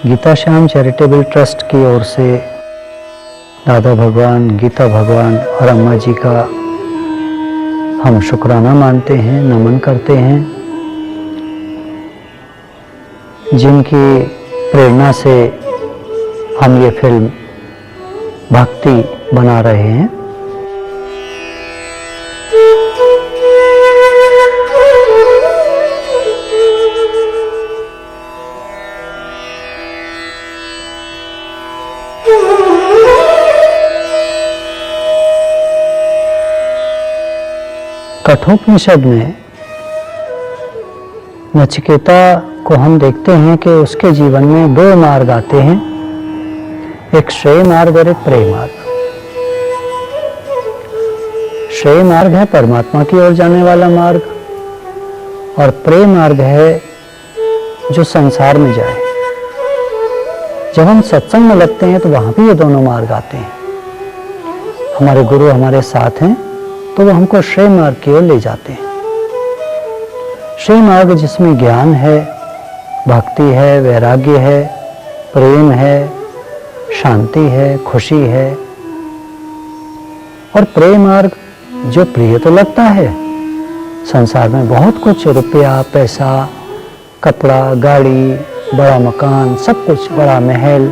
Gita Shyam charitable trust की ओर से दादा भगवान, गीता भगवान और अम्मा जी का हम शुक्राना मानते हैं, नमन करते हैं, जिनकी प्रेरणा से हम ये फिल्म भक्ति बना रहे हैं। कठोपनिषद में नचिकेता को हम देखते हैं कि उसके जीवन में दो मार्ग आते हैं, एक श्रेय मार्ग और एक प्रेय मार्ग। श्रेय मार्ग है परमात्मा की ओर जाने वाला मार्ग और प्रेय मार्ग है जो संसार में जाए। जब हम सत्संग में लगते हैं तो वहां भी ये दोनों मार्ग आते हैं। हमारे गुरु हमारे साथ हैं तो वो हमको श्रेय मार्ग की ओर ले जाते हैं। श्रेय मार्ग जिसमें ज्ञान है, भक्ति है, वैराग्य है, प्रेम है, शांति है, खुशी है। और प्रेय मार्ग जो प्रिय तो लगता है, संसार में बहुत कुछ, रुपया, पैसा, कपड़ा, गाड़ी, बड़ा मकान, सब कुछ, बड़ा महल,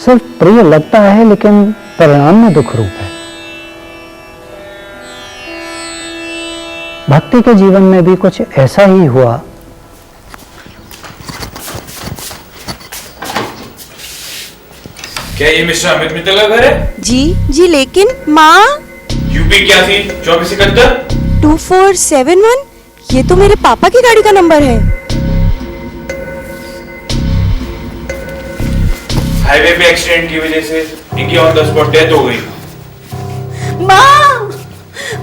सिर्फ प्रिय लगता है लेकिन परिणाम में दुख रूप है। भक्ति के जीवन में भी कुछ ऐसा ही हुआ। क्या ये मिस्टर अमित मित्तल का घर है? जी जी, लेकिन माँ। यूपी क्या थी 2471 2471, ये तो मेरे पापा की गाड़ी का नंबर है। हाईवे पे एक्सीडेंट की वजह से इनकी ऑन द स्पॉट डेथ हो गई। माँ,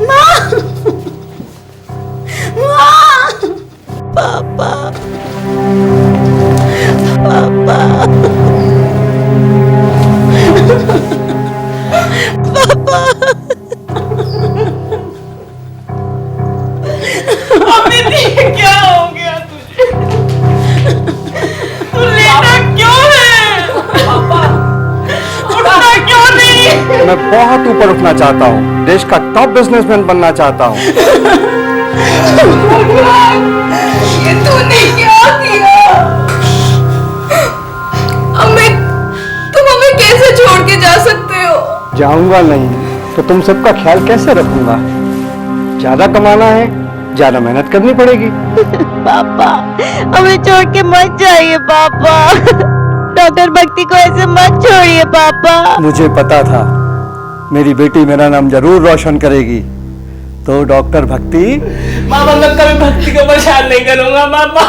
माँ, माँ, पापा, पापा, पापा। अमित, ये क्या हो गया तुझे? तू लेटा क्यों है? पापा, उठना क्यों नहीं? मैं बहुत ऊपर उठना चाहता हूँ, देश का टॉप बिजनेसमैन बनना चाहता हूँ। भगवान, ये तूने क्या किया? अमित, तुम हमें कैसे छोड़ के जा सकते हो? जाऊंगा नहीं तो तुम सबका ख्याल कैसे रखूंगा? ज्यादा कमाना है, ज्यादा मेहनत करनी पड़ेगी। पापा, हमें छोड़ के मत जाइए पापा। डॉक्टर भक्ति को ऐसे मत छोड़िए पापा। मुझे पता था मेरी बेटी मेरा नाम जरूर रोशन करेगी, तो डॉक्टर भक्ति। मामा, मैं कभी भक्ति को परेशान नहीं करूंगा मामा।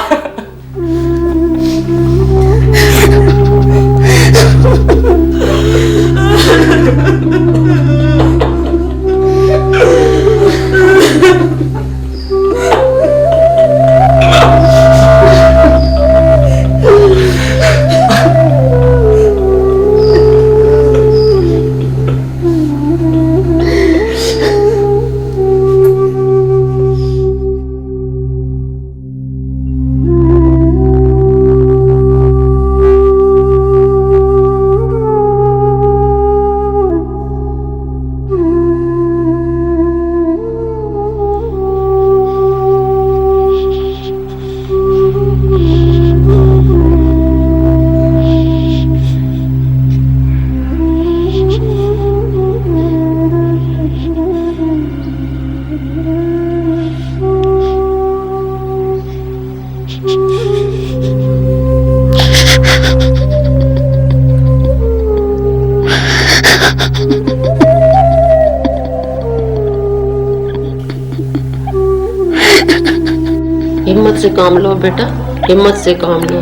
हिम्मत से काम लो बेटा, हिम्मत से काम लो।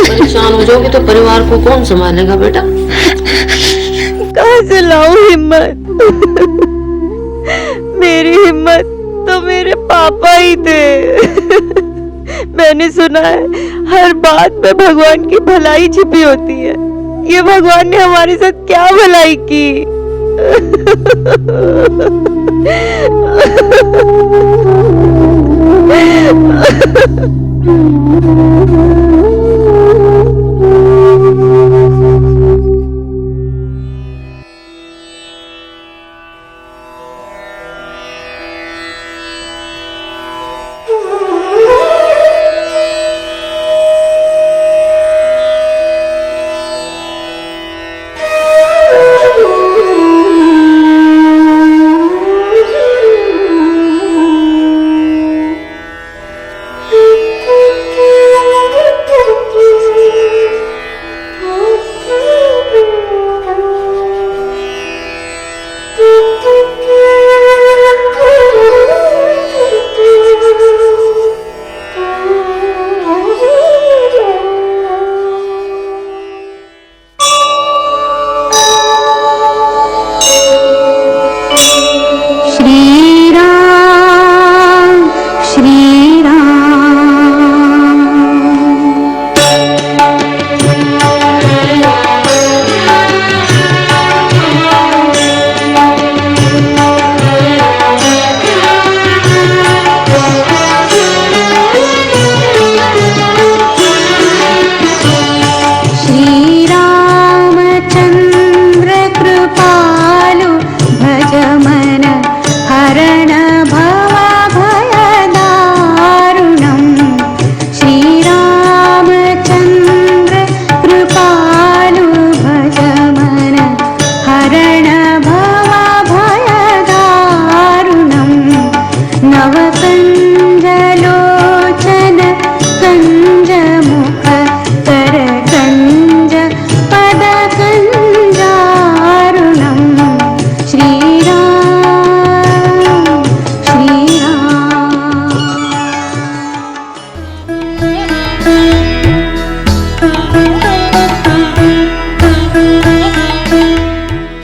परेशान हो जाओगे तो परिवार को कौन संभालेगा बेटा? कहाँ से लाऊं हिम्मत? मेरी हिम्मत तो मेरे पापा ही थे। मैंने सुना है हर बात में भगवान की भलाई छिपी होती है। ये भगवान ने हमारे साथ क्या भलाई की?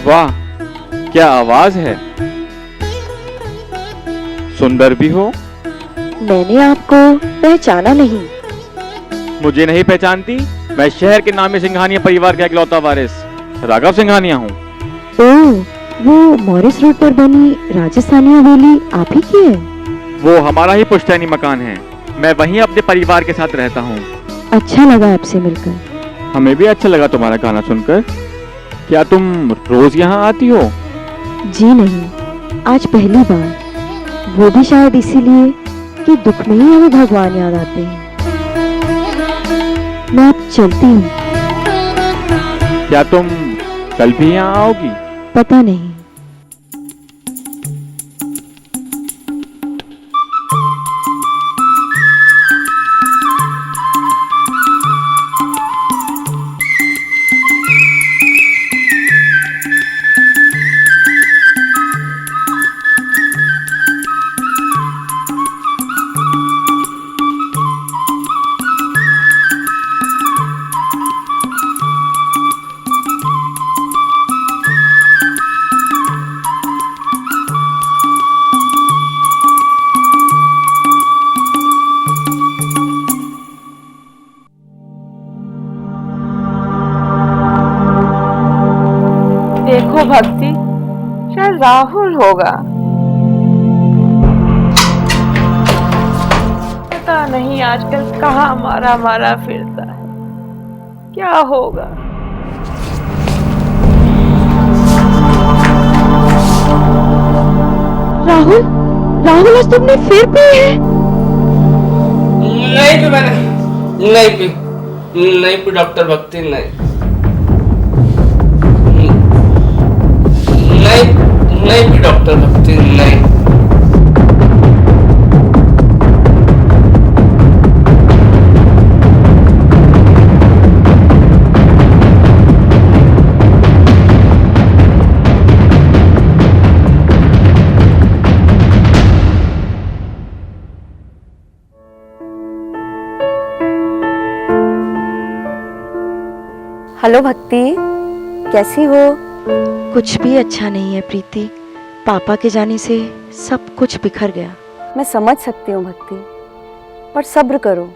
वाह, क्या आवाज है। सुंदर भी हो। मैंने आपको पहचाना नहीं। मुझे नहीं पहचानती? मैं शहर के नामी सिंघानिया परिवार का इकलौता वारिस राघव सिंघानिया हूँ। ओह, वो मॉरिस रोड पर बनी राजस्थानी हवेली आप ही की है? वो हमारा ही पुश्तैनी मकान है। मैं वहीं अपने परिवार के साथ रहता हूँ। अच्छा लगा आपसे मिलकर। हमें भी अच्छा लगा तुम्हारा गाना सुनकर। क्या तुम रोज यहाँ आती हो? जी नहीं, आज पहली बार। वो भी शायद इसीलिए कि दुख में ही हमें भगवान याद आते हैं। मैं अब चलती हूँ। क्या तुम कल भी यहाँ आओगी? पता नहीं। देखो भक्ति, शायद राहुल होगा। पता नहीं आजकल कहाँ मारा मारा फिरता है। क्या होगा? राहुल, राहुल आज तुमने फिर पी है? नहीं पी मैंने, नहीं पी डॉक्टर भक्ति, नहीं पी डॉक्टर भक्ति, नहीं। हेलो भक्ति, कैसी हो? कुछ भी अच्छा नहीं है प्रीति। पापा के जाने से सब कुछ बिखर गया। मैं समझ सकती हूँ भक्ति, पर सब्र करो,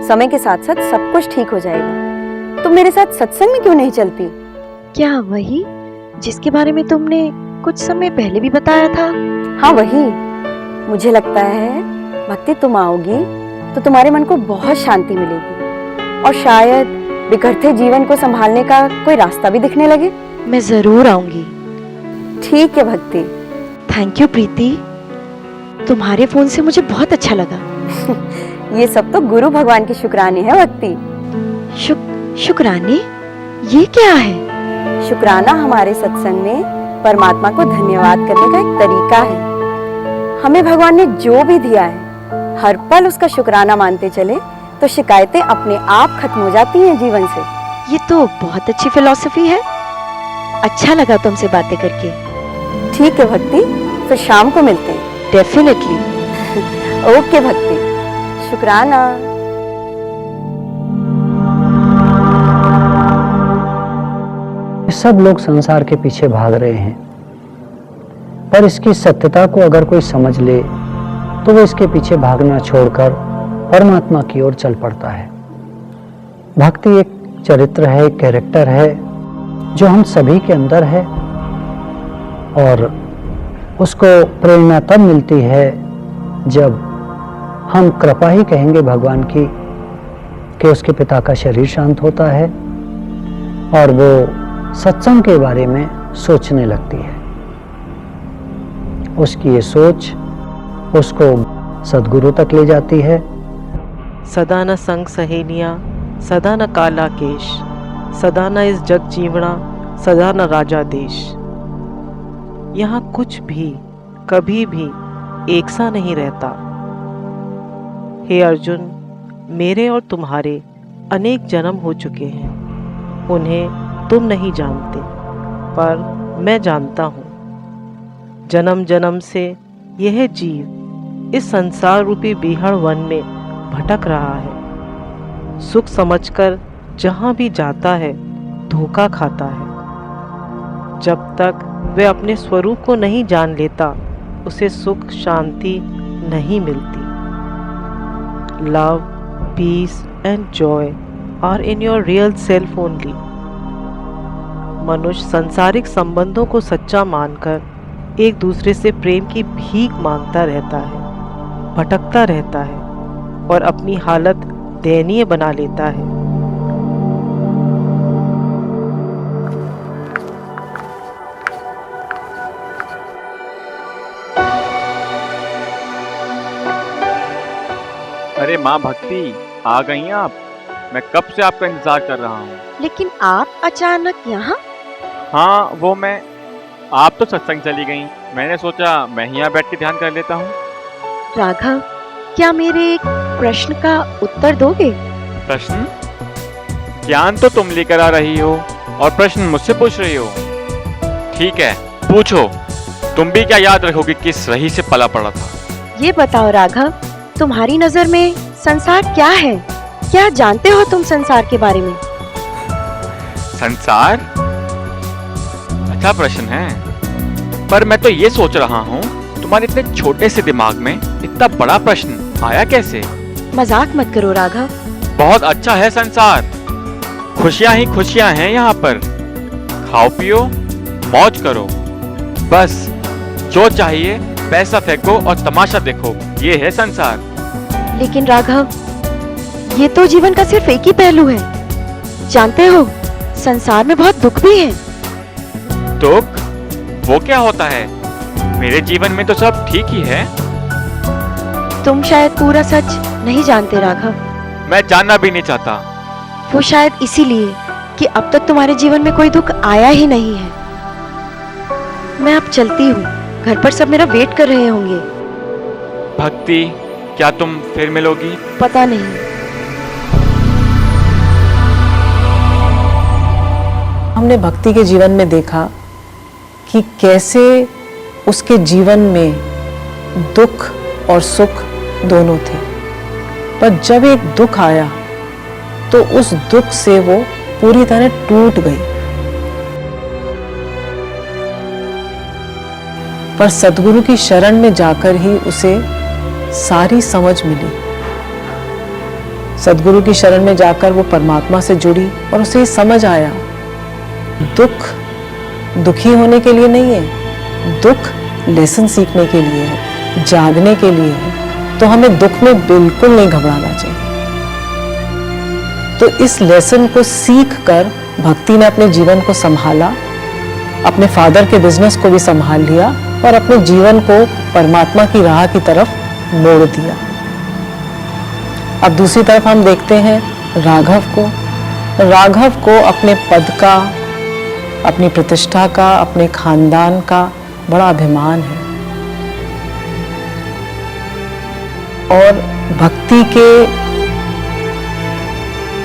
समय के साथ साथ सब कुछ ठीक हो जाएगा। तुम मेरे साथ सत्संग में क्यों नहीं चलती? क्या वही जिसके बारे में तुमने कुछ समय पहले भी बताया था? हाँ वही। मुझे लगता है भक्ति तुम आओगी तो तुम्हारे मन को बहुत शांति मिलेगी और शायद बिखरते जीवन को संभालने का कोई रास्ता भी दिखने लगे। मैं जरूर आऊंगी। ठीक है भक्ति। थैंक यू प्रीति, तुम्हारे फोन से मुझे बहुत अच्छा लगा। ये सब तो गुरु भगवान की शुक्राने है भक्ति। शुक्राने? ये क्या है? शुक्राना हमारे सत्संग में परमात्मा को धन्यवाद करने का एक तरीका है। हमें भगवान ने जो भी दिया है हर पल उसका शुक्राना मानते चले तो शिकायतें अपने आप खत्म हो जाती हैं जीवन से। ये तो बहुत अच्छी फिलॉसफी है। अच्छा लगा तुमसे बातें करके। ठीक है भक्ति, फिर शाम को मिलते हैं। डेफिनेटली। ओके भक्ति, शुक्राना। सब लोग संसार के पीछे भाग रहे हैं, पर इसकी सत्यता को अगर कोई समझ ले तो वो इसके पीछे भागना छोड़कर परमात्मा की ओर चल पड़ता है। भक्ति एक चरित्र है, एक कैरेक्टर है जो हम सभी के अंदर है और उसको प्रेरणा तब मिलती है जब हम कृपा ही कहेंगे भगवान की कि उसके पिता का शरीर शांत होता है और वो सत्संग के बारे में सोचने लगती है। उसकी ये सोच उसको सद्गुरु तक ले जाती है। सदा न संग सहेलियाँ, सदा न काला केश, सदा न इस जग जीवना, सदा न राजा देश। यहाँ कुछ भी कभी भी एक सा नहीं रहता। हे अर्जुन, मेरे और तुम्हारे अनेक जन्म हो चुके हैं। उन्हें तुम नहीं जानते, पर मैं जानता हूँ। जन्म जन्म से यह जीव इस संसार रूपी बीहड़ वन में भटक रहा है। सुख समझकर जहाँ भी जाता है धोखा खाता है। जब तक वह अपने स्वरूप को नहीं जान लेता उसे सुख शांति नहीं मिलती। Love, peace and joy are in your real self only. मनुष्य सांसारिक संबंधों को सच्चा मानकर एक दूसरे से प्रेम की भीख मांगता रहता है, भटकता रहता है और अपनी हालत दयनीय बना लेता है। अरे माँ भक्ति, आ गई हैं आप? मैं कब से आपका इंतजार कर रहा हूँ। लेकिन आप अचानक यहाँ? हाँ वो आप तो सत्संग चली गई, मैंने सोचा मैं ही यहाँ बैठ के ध्यान कर लेता हूँ। राघव, क्या मेरे एक प्रश्न का उत्तर दोगे? प्रश्न? ज्ञान तो तुम लेकर आ रही हो और प्रश्न मुझसे पूछ रही हो। ठीक है, पूछो। तुम भी क्या याद रखोगे किस रही से पला पड़ा था? ये बताओ राघव, तुम्हारी नजर में संसार क्या है? क्या जानते हो तुम संसार के बारे में? संसार? अच्छा प्रश्न है, पर मैं तो ये सोच रहा हूँ तुम्हारे इतने छोटे से दिमाग में इतना बड़ा प्रश्न आया कैसे? मजाक मत करो राघव। बहुत अच्छा है संसार, खुशियाँ ही खुशियाँ हैं यहाँ पर। खाओ पियो मौज करो, बस जो चाहिए पैसा फेंको और तमाशा देखो, ये है संसार। लेकिन राघव, ये तो जीवन का सिर्फ एक ही पहलू है। जानते हो, संसार में बहुत दुख भी है। दुख? वो क्या होता है? मेरे जीवन में तो सब ठीक ही है। तुम शायद पूरा सच नहीं जानते राघव। मैं जानना भी नहीं चाहता। वो शायद इसीलिए कि अब तक तुम्हारे जीवन में कोई दुख आया ही नहीं है। मैं अब चलती हूँ, घर पर सब मेरा वेट कर रहे होंगे। भक्ति, क्या तुम फिर मिलोगी? पता नहीं। हमने भक्ति के जीवन में देखा कि कैसे उसके जीवन में दुख और सुख दोनों थे, पर जब एक दुख आया तो उस दुख से वो पूरी तरह टूट गई। पर सद्गुरु की शरण में जाकर ही उसे सारी समझ मिली। सद्गुरु की शरण में जाकर वो परमात्मा से जुड़ी और उसे समझ आया, दुख दुखी होने के लिए नहीं है, दुख लेसन सीखने के लिए है, जागने के लिए है। तो हमें दुख में बिल्कुल नहीं घबराना चाहिए। तो इस लेसन को सीख कर भक्ति ने अपने जीवन को संभाला, अपने फादर के बिजनेस को भी संभाल लिया और अपने जीवन को परमात्मा की राह की तरफ मोड़ दिया। अब दूसरी तरफ हम देखते हैं राघव को। राघव को अपने पद का, अपनी प्रतिष्ठा का, अपने खानदान का बड़ा अभिमान है और भक्ति के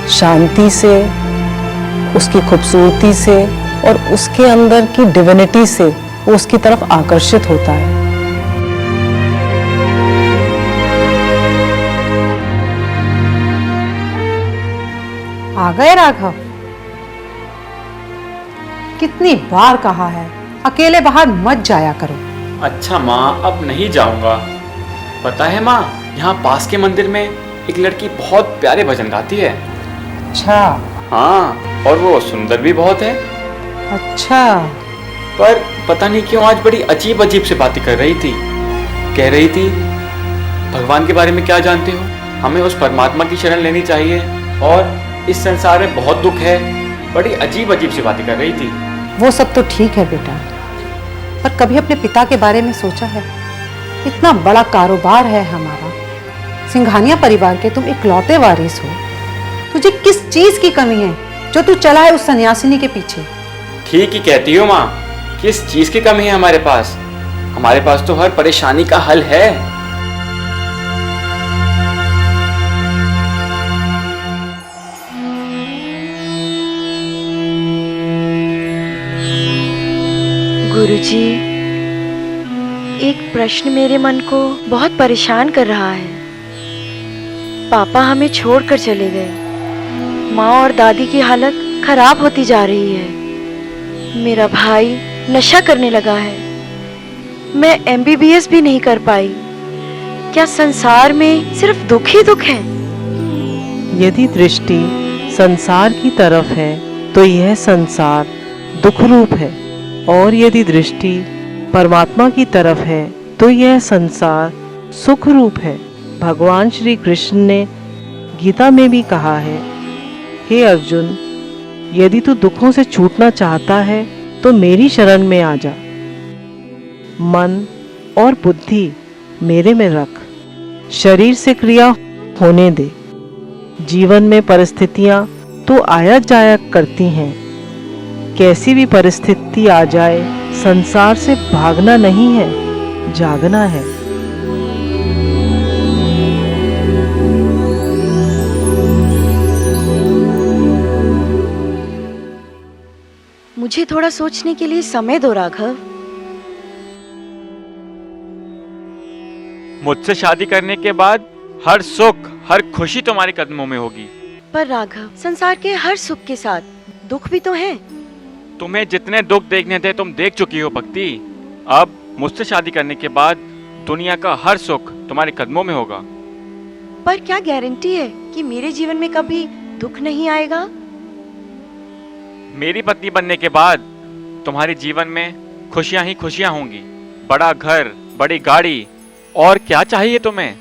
शांति से, उसकी खूबसूरती से और उसके अंदर की डिविनिटी से वो उसकी तरफ आकर्षित होता है। आ गए राघव? कितनी बार कहा है अकेले बाहर मत जाया करो। अच्छा माँ, अब नहीं जाऊंगा। पता है माँ, यहाँ पास के मंदिर में एक लड़की बहुत प्यारे भजन गाती है। अच्छा। हाँ, और वो सुंदर भी बहुत है। अच्छा। पर पता नहीं क्यों आज बड़ी अजीब अजीब से बातें कर रही थी। कह रही थी भगवान के बारे में क्या जानते हो, हमें उस परमात्मा की शरण लेनी चाहिए और इस संसार में बहुत दुख है। बड़ी अजीब अजीब सी बातें कर रही थी। वो सब तो ठीक है बेटा, पर कभी अपने पिता के बारे में सोचा है? इतना बड़ा कारोबार है हमारा, सिंघानिया परिवार के तुम इकलौते वारिस हो। तुझे किस चीज की कमी है जो तू चला है उस सन्यासिनी के पीछे? ठीक ही कहती हो माँ, किस चीज की कमी है हमारे पास? हमारे पास तो हर परेशानी का हल है। गुरुजी, एक प्रश्न मेरे मन को बहुत परेशान कर रहा है। पापा हमें छोड़कर चले गए। माँ और दादी की हालत खराब होती जा रही है। मेरा भाई नशा करने लगा है। मैं MBBS भी नहीं कर पाई। क्या संसार में सिर्फ दुख ही दुख है? यदि दृष्टि संसार की तरफ है तो यह संसार दुख रूप है, और यदि दृष्टि परमात्मा की तरफ है तो यह संसार सुख रूप है। भगवान श्री कृष्ण ने गीता में भी कहा है, हे अर्जुन, यदि तू दुखों से छूटना चाहता है तो मेरी शरण में आ जा। मन और बुद्धि मेरे में रख, शरीर से क्रिया होने दे। जीवन में परिस्थितियां तो आया जाया करती हैं। कैसी भी परिस्थिति आ जाए, संसार से भागना नहीं है, जागना है। मुझे थोड़ा सोचने के लिए समय दो राघव। मुझसे शादी करने के बाद हर सुख, हर खुशी तुम्हारे कदमों में होगी। पर राघव, संसार के हर सुख के साथ दुख भी तो है। तुम्हें जितने दुख देखने थे तुम देख चुकी हो भक्ति। अब मुझसे शादी करने के बाद दुनिया का हर सुख तुम्हारे कदमों में होगा। पर क्या गारंटी है कि मेरे जीवन में कभी दुख नहीं आएगा? मेरी पत्नी बनने के बाद तुम्हारे जीवन में खुशियां ही खुशियां होंगी। बड़ा घर, बड़ी गाड़ी, और क्या चाहिए तुम्हें?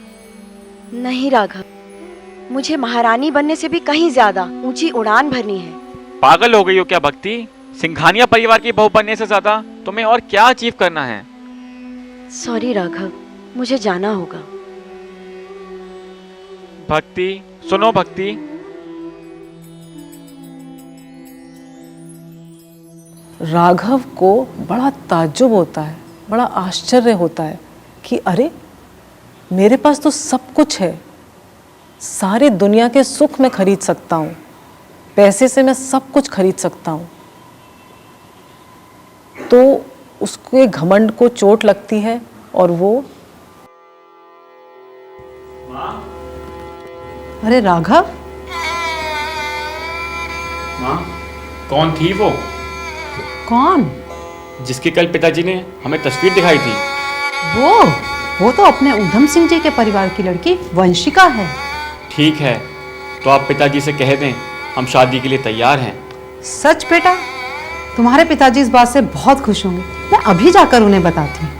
नहीं राघव, मुझे महारानी बनने से भी कहीं ज्यादा ऊंची उड़ान भरनी है। पागल हो गई हो क्या भक्ति? सिंघानिया परिवार की बहू बनने से ज्यादा तुम्हें और क्या अचीव करना है? सॉरी राघव, मुझे जाना होगा। भक्ति, सुनो भक्ति। राघव को बड़ा ताज्जुब होता है, बड़ा आश्चर्य होता है कि अरे, मेरे पास तो सब कुछ है, सारी दुनिया के सुख मैं खरीद सकता हूँ, पैसे से मैं सब कुछ खरीद सकता हूँ। तो उसके घमंड को चोट लगती है और वो, अरे राघव। माँ, कौन थी वो? कौन? जिसकी कल पिताजी ने हमें तस्वीर दिखाई थी। वो तो अपने उधम सिंह जी के परिवार की लड़की वंशिका है। ठीक है, तो आप पिताजी से कह दें हम शादी के लिए तैयार हैं। सच बेटा? तुम्हारे पिताजी इस बात से बहुत खुश होंगे। मैं अभी जाकर उन्हें बताती हूँ।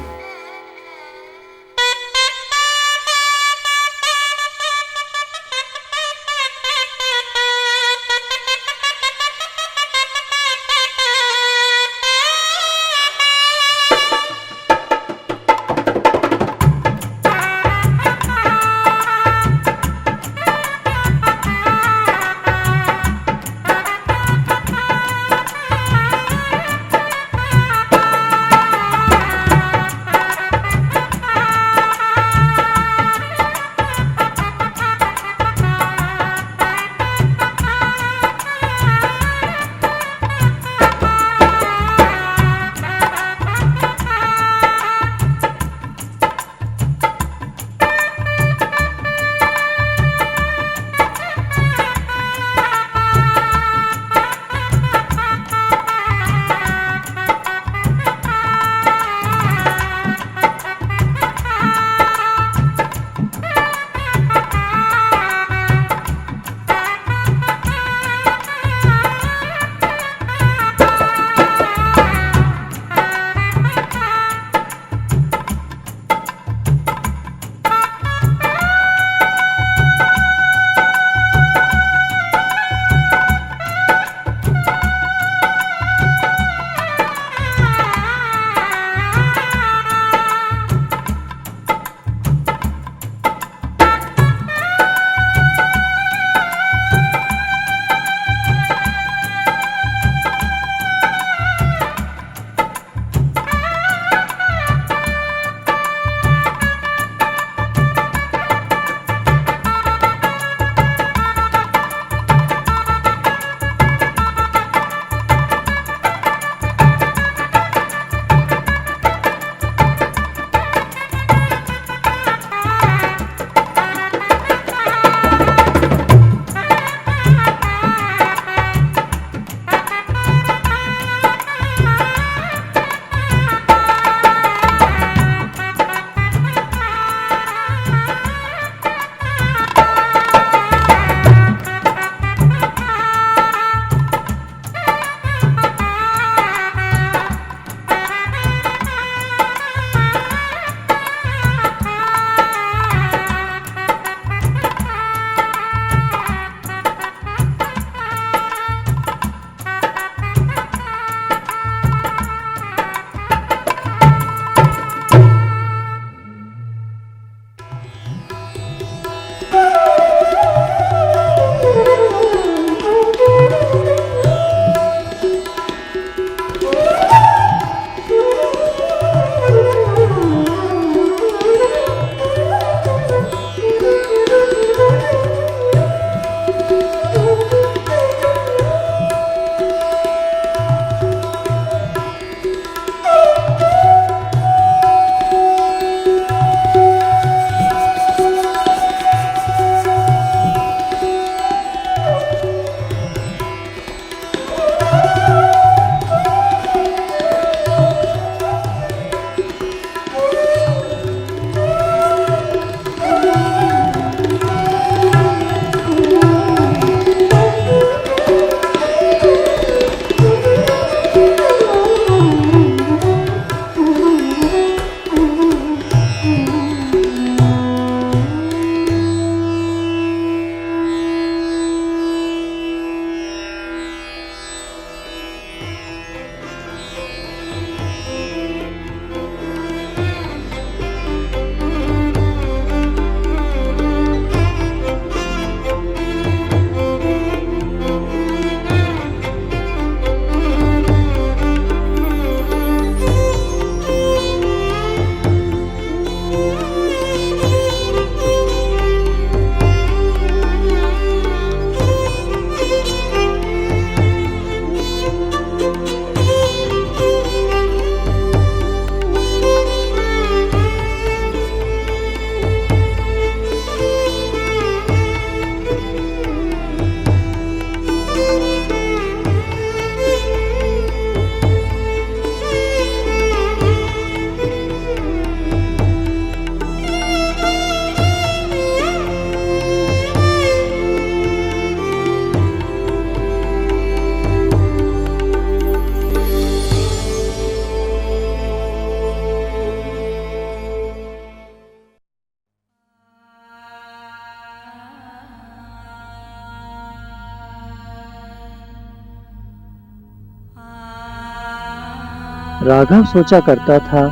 राघव सोचा करता था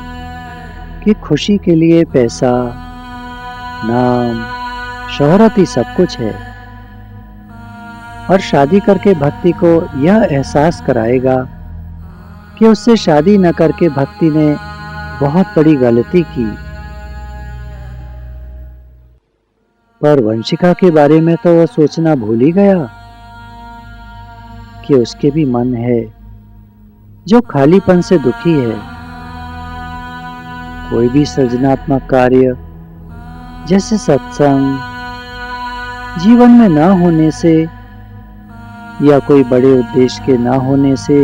कि खुशी के लिए पैसा, नाम, शोहरत ही सब कुछ है, और शादी करके भक्ति को यह एहसास कराएगा कि उससे शादी न करके भक्ति ने बहुत बड़ी गलती की। पर वंशिका के बारे में तो वह सोचना भूल ही गया कि उसके भी मन है जो खालीपन से दुखी है। कोई भी सृजनात्मक कार्य जैसे सत्संग जीवन में ना होने से या कोई बड़े उद्देश्य के ना होने से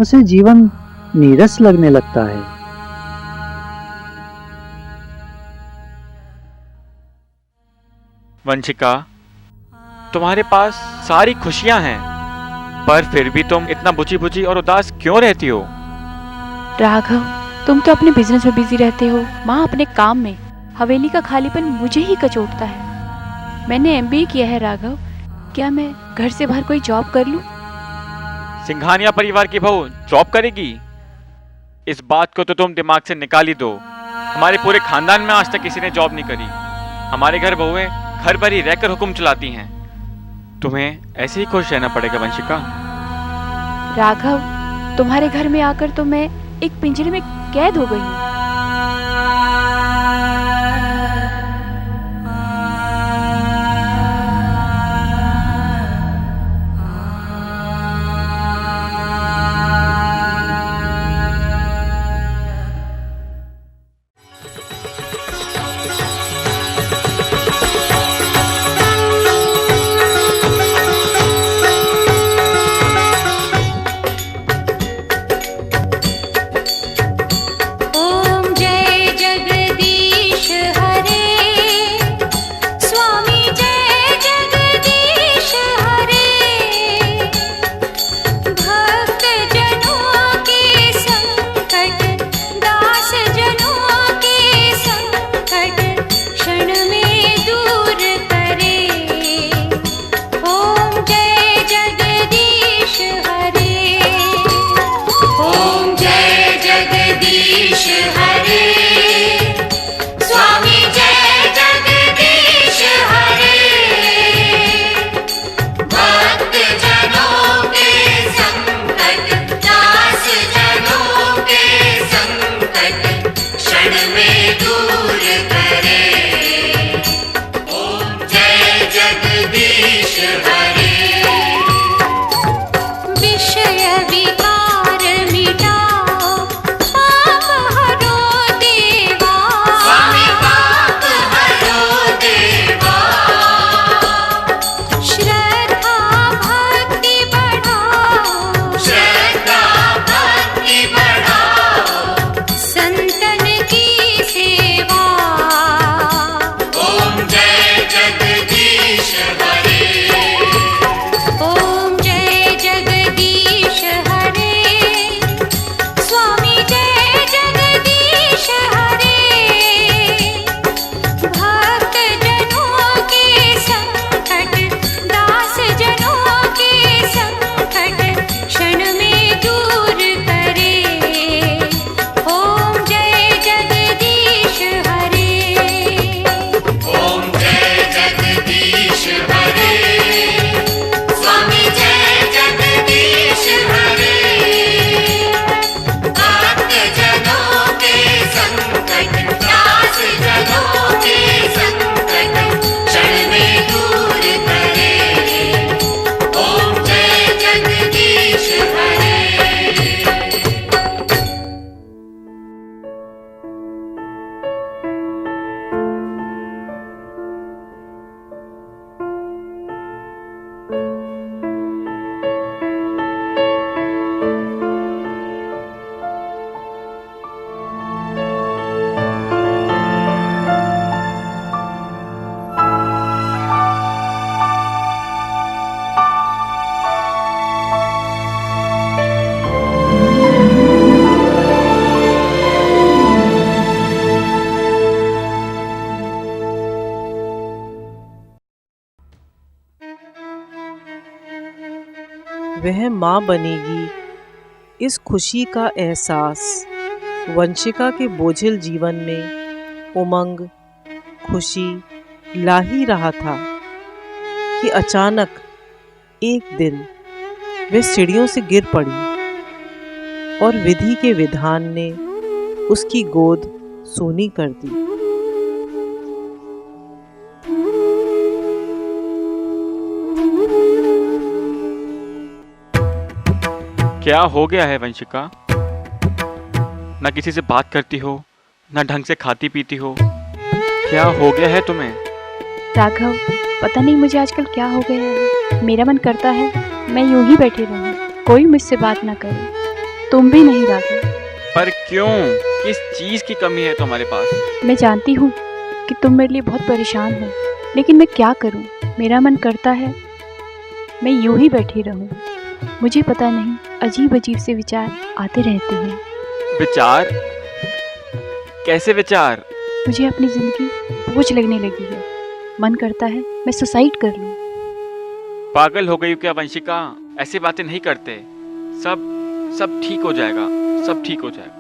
उसे जीवन नीरस लगने लगता है। वंशिका, तुम्हारे पास सारी खुशियां हैं, पर फिर भी तुम इतना बुझी बुझी और उदास क्यों रहती हो? राघव, तुम तो अपने बिजनेस में बिजी रहते हो, माँ अपने काम में। हवेली का खालीपन मुझे ही कचोटता है। मैंने एमबीए किया है राघव, क्या मैं घर से बाहर कोई जॉब कर लूं? सिंघानिया परिवार की बहू जॉब करेगी? इस बात को तो तुम दिमाग से निकाल ही दो। हमारे पूरे खानदान में आज तक किसी ने जॉब नहीं करी। हमारे घर बहुएं घर भर ही रहकर हुक्म चलाती हैं। तुम्हें ऐसे ही खुश रहना पड़ेगा वंशिका। राघव, तुम्हारे घर में आकर तो मैं एक पिंजरे में कैद हो गई हूँ। वह माँ बनेगी इस खुशी का एहसास वंशिका के बोझिल जीवन में उमंग, खुशी ला ही रहा था कि अचानक एक दिन वे सीढ़ियों से गिर पड़ी और विधि के विधान ने उसकी गोद सूनी कर दी। क्या हो गया है वंशिका? ना किसी से बात करती हो, ना ढंग से खाती पीती हो। क्या हो गया है तुम्हें? राघव, पता नहीं मुझे आजकल क्या हो गया है। मेरा मन करता है मैं यूं ही बैठी रहूं, कोई मुझसे बात ना करे, तुम भी नहीं राघव। पर क्यों? किस चीज की कमी है तुम्हारे पास? मैं जानती हूँ कि तुम मेरे लिए बहुत परेशान हो, लेकिन मैं क्या करूँ? मेरा मन करता है मैं यूं ही बैठी रहूं। मुझे पता नहीं, अजीब अजीब से विचार आते रहते हैं। विचार? कैसे विचार? मुझे अपनी जिंदगी बोझ लगने लगी है। मन करता है मैं सुसाइड कर लूं। पागल हो गई क्या वंशिका? ऐसी बातें नहीं करते। सब ठीक हो जाएगा, सब ठीक हो जाएगा।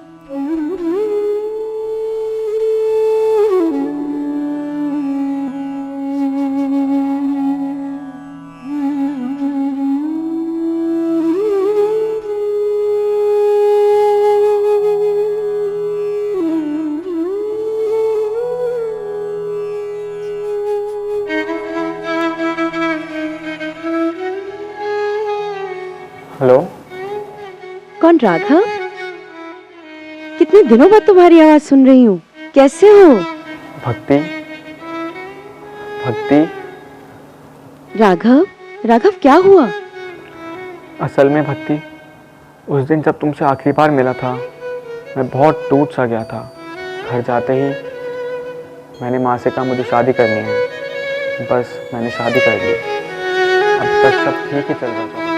हेलो, कौन? राघव? कितने दिनों बाद तुम्हारी आवाज सुन रही हूँ। कैसे हो? भक्ति। राघव, राघव क्या हुआ? असल में भक्ति, उस दिन जब तुमसे आखिरी बार मिला था, मैं बहुत टूट सा गया था। घर जाते ही मैंने माँ से कहा मुझे शादी करनी है। बस मैंने शादी कर ली। अब तक सब ठीक ही चल रहा था।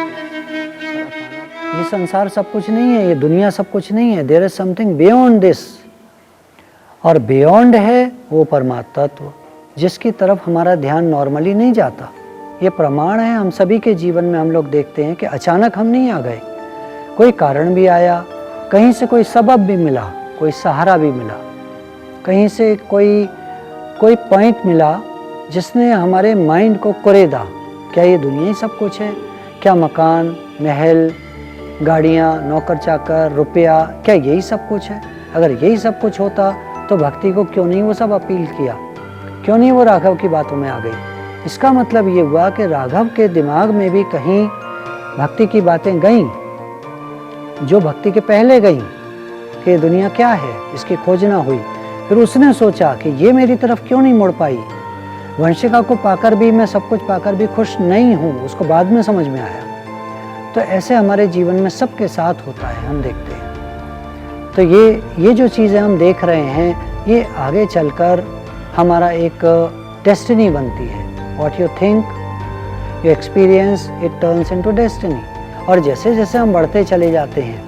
ये संसार सब कुछ नहीं है, ये दुनिया सब कुछ नहीं है। There is something beyond this, और बियॉन्ड है वो परमात्मा तत्व, जिसकी तरफ हमारा ध्यान नॉर्मली नहीं जाता। ये प्रमाण है हम सभी के जीवन में। हम लोग देखते हैं कि अचानक हम नहीं आ गए, कोई कारण भी आया, कहीं से कोई सबब भी मिला, कोई सहारा भी मिला, कहीं से कोई पॉइंट मिला जिसने हमारे माइंड को कुरेदा। क्या ये दुनिया ही सब कुछ है? क्या मकान, महल, गाड़ियाँ, नौकर चाकर, रुपया, क्या यही सब कुछ है? अगर यही सब कुछ होता तो भक्ति को क्यों नहीं वो सब अपील किया? क्यों नहीं वो राघव की बातों में आ गई? इसका मतलब ये हुआ कि राघव के दिमाग में भी कहीं भक्ति की बातें गईं, जो भक्ति के पहले गईं, कि ये दुनिया क्या है, इसकी खोज ना हुई। फिर उसने सोचा कि ये मेरी तरफ क्यों नहीं मुड़ पाई। वंशिका को पाकर भी, मैं सब कुछ पाकर भी खुश नहीं हूँ, उसको बाद में समझ में आया। तो ऐसे हमारे जीवन में सबके साथ होता है, हम देखते हैं। तो ये जो चीज़ें हम देख रहे हैं, ये आगे चलकर हमारा एक डेस्टिनी बनती है। What you think, you experience, it turns into destiny. और जैसे जैसे हम बढ़ते चले जाते हैं,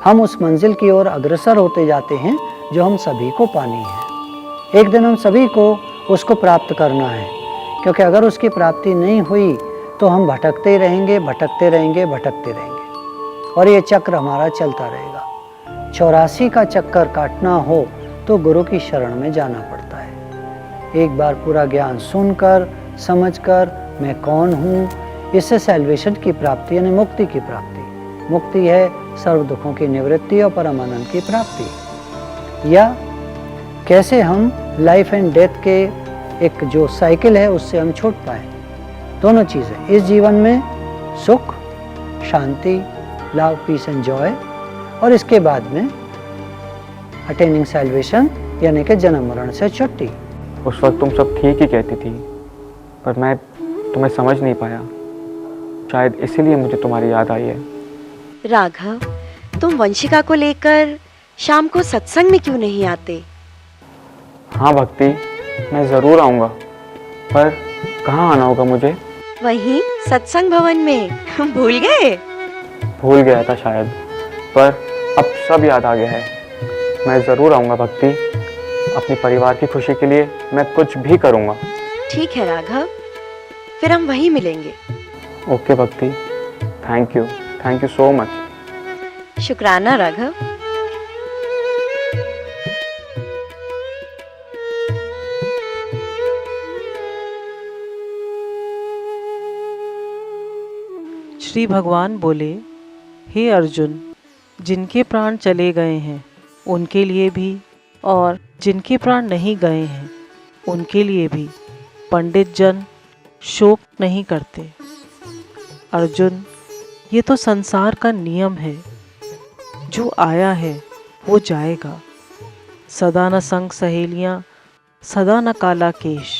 हम उस मंजिल की ओर अग्रसर होते जाते हैं जो हम सभी को पानी है। एक दिन हम सभी को उसको प्राप्त करना है, क्योंकि अगर उसकी प्राप्ति नहीं हुई तो हम भटकते रहेंगे, भटकते रहेंगे, भटकते रहेंगे, और ये चक्र हमारा चलता रहेगा। 84 का चक्कर काटना हो तो गुरु की शरण में जाना पड़ता है। एक बार पूरा ज्ञान सुनकर, समझकर, मैं कौन हूँ, इससे सैल्वेशन की प्राप्ति यानी मुक्ति की प्राप्ति। मुक्ति है सर्व दुखों की निवृत्ति और परमानंद की प्राप्ति। या कैसे हम लाइफ एंड डेथ के एक जो साइकिल है उससे हम छूट पाए। दोनों चीज़ें इस जीवन में, सुख, शांति, लव, पीस एंड जॉय, और इसके बाद में अटेनिंग सैल्वेशन यानी कि जन्म मरण से छुट्टी। उस वक्त तुम सब ठीक ही कहती थी, पर मैं तुम्हें समझ नहीं पाया। शायद इसीलिए मुझे तुम्हारी याद आई है। राघव, तुम वंशिका को लेकर शाम को सत्संग में क्यों नहीं आते? हाँ भक्ति, मैं ज़रूर आऊँगा, पर कहाँ आना होगा मुझे? वहीं सत्संग भवन में। भूल गए? भूल गया था शायद, पर अब सब याद आ गया है। मैं ज़रूर आऊँगा भक्ति। अपने परिवार की खुशी के लिए मैं कुछ भी करूँगा। ठीक है राघव, फिर हम वहीं मिलेंगे। ओके भक्ति, थैंक यू सो मच। शुक्राना राघव। श्री भगवान बोले, हे अर्जुन, जिनके प्राण चले गए हैं उनके लिए भी और जिनके प्राण नहीं गए हैं उनके लिए भी पंडित जन शोक नहीं करते। अर्जुन, ये तो संसार का नियम है, जो आया है वो जाएगा। सदा न संग सहेलियाँ, सदा न काला केश,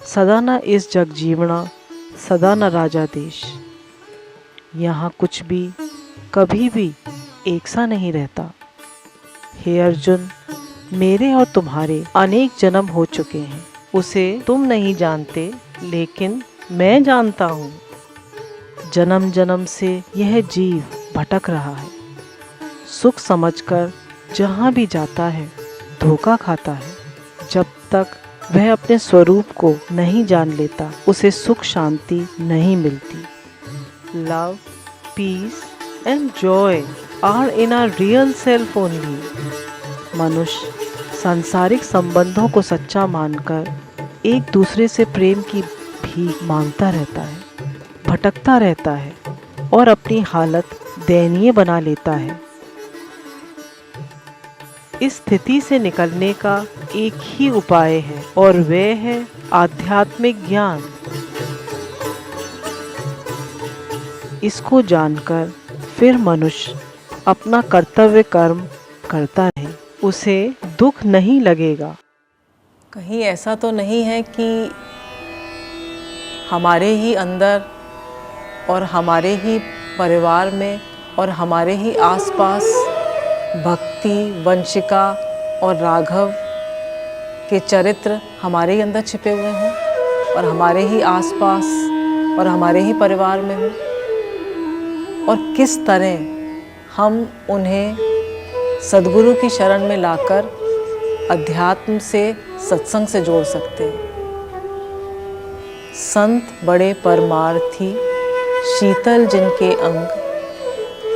सदा न इस जग जीवना, सदा न राजा देश। यहाँ कुछ भी कभी भी एक सा नहीं रहता। हे अर्जुन, मेरे और तुम्हारे अनेक जन्म हो चुके हैं, उसे तुम नहीं जानते लेकिन मैं जानता हूँ। जन्म जन्म से यह जीव भटक रहा है, सुख समझकर जहाँ भी जाता है धोखा खाता है। जब तक वह अपने स्वरूप को नहीं जान लेता उसे सुख शांति नहीं मिलती। Love, peace and joy are in our real self only. मनुष्य सांसारिक संबंधों को सच्चा मानकर एक दूसरे से प्रेम की भीख मांगता रहता है, भटकता रहता है और अपनी हालत दयनीय बना लेता है। इस स्थिति से निकलने का एक ही उपाय है और वह है आध्यात्मिक ज्ञान। इसको जानकर फिर मनुष्य अपना कर्तव्य कर्म करता रहे, उसे दुख नहीं लगेगा। कहीं ऐसा तो नहीं है कि हमारे ही अंदर और हमारे ही परिवार में और हमारे ही आसपास भक्ति, वंशिका और राघव के चरित्र हमारे ही अंदर छिपे हुए हों और हमारे ही आसपास और हमारे ही परिवार में हों, और किस तरह हम उन्हें सद्गुरु की शरण में लाकर अध्यात्म से, सत्संग से जोड़ सकते हैं। संत बड़े परमार्थी, शीतल जिनके अंग,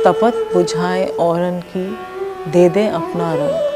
तपत बुझाएं औरन की, दे दें अपना रंग।